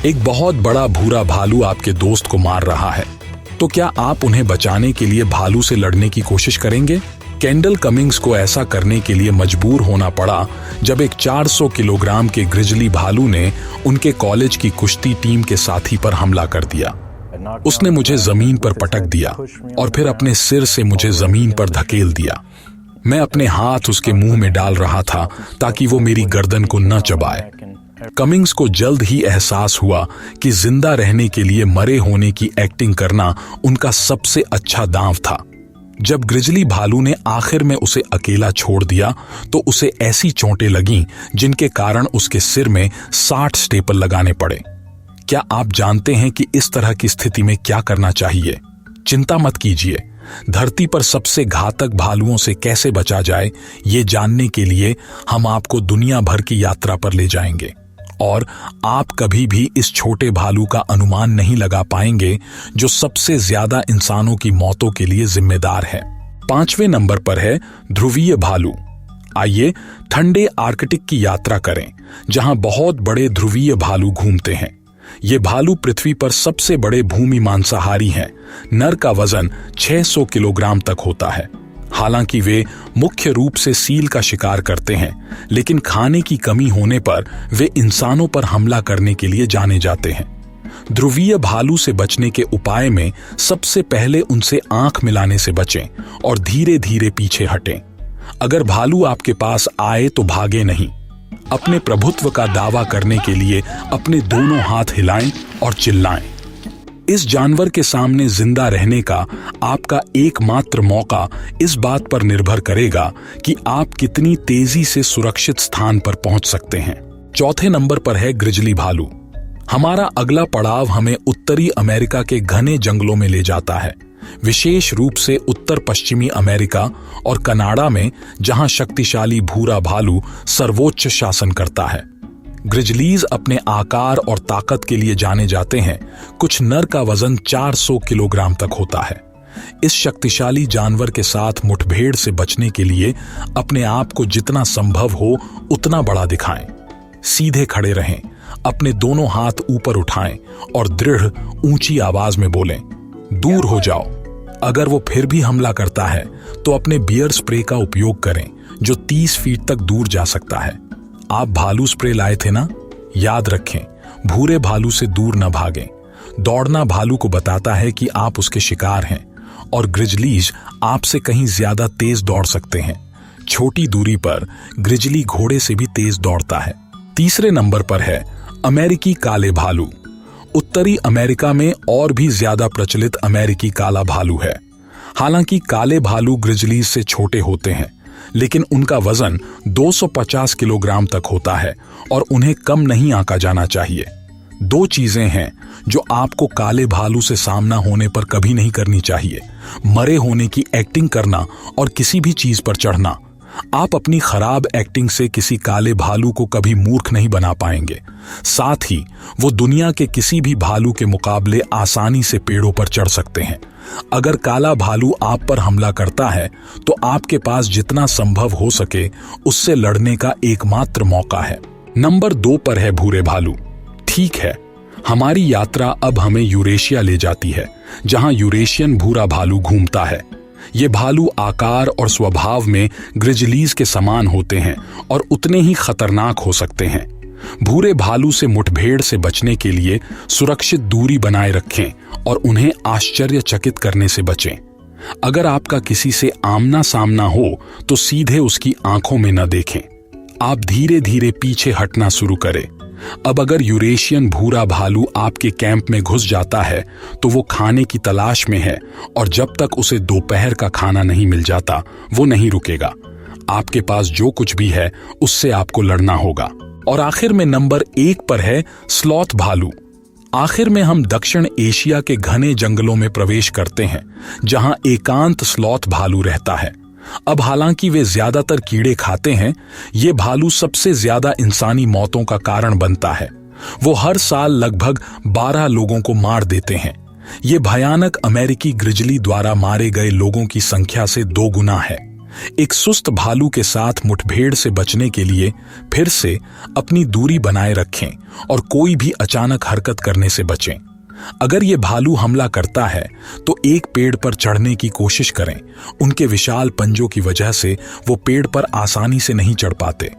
एक बहुत बड़ा भूरा भालू आपके दोस्त को मार रहा है, तो क्या आप उन्हें बचाने के लिए भालू से लड़ने की कोशिश करेंगे? केंडल कमिंग्स को ऐसा करने के लिए मजबूर होना पड़ा जब एक 400 किलोग्राम के ग्रिजली भालू ने उनके कॉलेज की कुश्ती टीम के साथी पर हमला कर दिया। उसने मुझे जमीन पर पटक दिया और फिर अपने सिर से मुझे जमीन पर धकेल दिया। मैं अपने हाथ उसके मुंह में डाल रहा था ताकि वो मेरी गर्दन को न चबाए। कमिंग्स को जल्द ही एहसास हुआ कि जिंदा रहने के लिए मरे होने की एक्टिंग करना उनका सबसे अच्छा दांव था। जब ग्रिजली भालू ने आखिर में उसे अकेला छोड़ दिया तो उसे ऐसी चोटें लगीं जिनके कारण उसके सिर में 60 स्टेपल लगाने पड़े। क्या आप जानते हैं कि इस तरह की स्थिति में क्या करना चाहिए? चिंता मत कीजिए। धरती पर सबसे घातक भालुओं से कैसे बचा जाए, ये जानने के लिए हम आपको दुनिया भर की यात्रा पर ले जाएंगे और आप कभी भी इस छोटे भालू का अनुमान नहीं लगा पाएंगे जो सबसे ज्यादा इंसानों की मौतों के लिए जिम्मेदार है। 5वें नंबर पर है ध्रुवीय भालू। आइए ठंडे आर्कटिक की यात्रा करें, जहां बहुत बड़े ध्रुवीय भालू घूमते हैं। ये भालू पृथ्वी पर सबसे बड़े भूमि मांसाहारी हैं। नर का वजन 600 किलोग्राम तक होता है। हालांकि वे मुख्य रूप से सील का शिकार करते हैं, लेकिन खाने की कमी होने पर वे इंसानों पर हमला करने के लिए जाने जाते हैं। ध्रुवीय भालू से बचने के उपाय में सबसे पहले उनसे आंख मिलाने से बचें और धीरे धीरे पीछे हटें। अगर भालू आपके पास आए तो भागे नहीं। अपने प्रभुत्व का दावा करने के लिए अपने दोनों हाथ हिलाएं और चिल्लाएं। इस जानवर के सामने जिंदा रहने का आपका एकमात्र मौका इस बात पर निर्भर करेगा कि आप कितनी तेजी से सुरक्षित स्थान पर पहुंच सकते हैं। 4थे नंबर पर है ग्रिजली भालू। हमारा अगला पड़ाव हमें उत्तरी अमेरिका के घने जंगलों में ले जाता है, विशेष रूप से उत्तर पश्चिमी अमेरिका और कनाडा में, जहां शक्तिशाली भूरा भालू सर्वोच्च शासन करता है। ग्रिजलीज अपने आकार और ताकत के लिए जाने जाते हैं। कुछ नर का वजन 400 किलोग्राम तक होता है। इस शक्तिशाली जानवर के साथ मुठभेड़ से बचने के लिए अपने आप को जितना संभव हो उतना बड़ा दिखाएं। सीधे खड़े रहें, अपने दोनों हाथ ऊपर उठाएं और दृढ़ ऊंची आवाज में बोलें, दूर हो जाओ। अगर वो फिर भी हमला करता है तो अपने बियर स्प्रे का उपयोग करें, जो 30 फीट तक दूर जा सकता है। आप भालू स्प्रे लाए थे ना? याद रखें, भूरे भालू से दूर न भागें। दौड़ना भालू को बताता है कि आप उसके शिकार हैं और ग्रिजलीज आपसे कहीं ज्यादा तेज दौड़ सकते हैं। छोटी दूरी पर ग्रिजली घोड़े से भी तेज दौड़ता है। 3रे नंबर पर है अमेरिकी काले भालू। उत्तरी अमेरिका में और भी ज्यादा प्रचलित अमेरिकी काला भालू है। हालांकि काले भालू ग्रिजलीज से छोटे होते हैं, लेकिन उनका वजन 250 किलोग्राम तक होता है और उन्हें कम नहीं आंका जाना चाहिए। 2 चीजें हैं जो आपको काले भालू से सामना होने पर कभी नहीं करनी चाहिए: मरे होने की एक्टिंग करना और किसी भी चीज पर चढ़ना। आप अपनी खराब एक्टिंग से किसी काले भालू को कभी मूर्ख नहीं बना पाएंगे। साथ ही वो दुनिया के किसी भी भालू के मुकाबले आसानी से पेड़ों पर चढ़ सकते हैं। अगर काला भालू आप पर हमला करता है तो आपके पास जितना संभव हो सके उससे लड़ने का एकमात्र मौका है। नंबर 2 पर है भूरे भालू। ठीक है, हमारी यात्रा अब हमें यूरेशिया ले जाती है, जहां यूरेशियन भूरा भालू घूमता है। ये भालू आकार और स्वभाव में ग्रिजलीज के समान होते हैं और उतने ही खतरनाक हो सकते हैं। भूरे भालू से मुठभेड़ से बचने के लिए सुरक्षित दूरी बनाए रखें और उन्हें आश्चर्यचकित करने से बचें। अगर आपका किसी से आमना सामना हो तो सीधे उसकी आंखों में न देखें। आप धीरे धीरे पीछे हटना शुरू करें। अब अगर यूरेशियन भूरा भालू आपके कैंप में घुस जाता है तो वो खाने की तलाश में है और जब तक उसे दोपहर का खाना नहीं मिल जाता वो नहीं रुकेगा। आपके पास जो कुछ भी है उससे आपको लड़ना होगा। और आखिर में नंबर 1 पर है स्लॉथ भालू। आखिर में हम दक्षिण एशिया के घने जंगलों में प्रवेश करते हैं, जहां एकांत स्लॉथ भालू रहता है। अब हालांकि वे ज्यादातर कीड़े खाते हैं, ये भालू सबसे ज्यादा इंसानी मौतों का कारण बनता है। वो हर साल लगभग 12 लोगों को मार देते हैं। ये भयानक अमेरिकी ग्रिजली द्वारा मारे गए लोगों की संख्या से 2 गुना है। एक सुस्त भालू के साथ मुठभेड़ से बचने के लिए फिर से अपनी दूरी बनाए रखें और कोई भी अचानक हरकत करने से बचें। अगर ये भालू हमला करता है तो एक पेड़ पर चढ़ने की कोशिश करें। उनके विशाल पंजों की वजह से वो पेड़ पर आसानी से नहीं चढ़ पाते।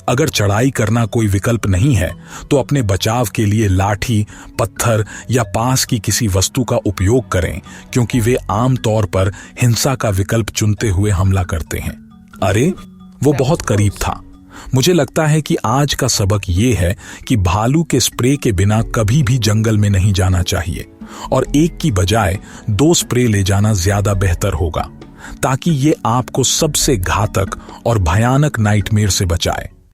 अगर चढ़ाई करना कोई विकल्प नहीं है तो अपने बचाव के लिए लाठी, पत्थर या पास की किसी वस्तु का उपयोग करें, क्योंकि वे आमतौर पर हिंसा का विकल्प चुनते हुए हमला करते हैं। अरे, वो बहुत करीब था। मुझे लगता है कि आज का सबक ये है कि भालू के स्प्रे के बिना कभी भी जंगल में नहीं जाना चाहिए और एक की बजाय 2 स्प्रे ले जाना ज्यादा बेहतर होगा, ताकि ये आपको सबसे घातक और भयानक नाइटमेयर से बचाए।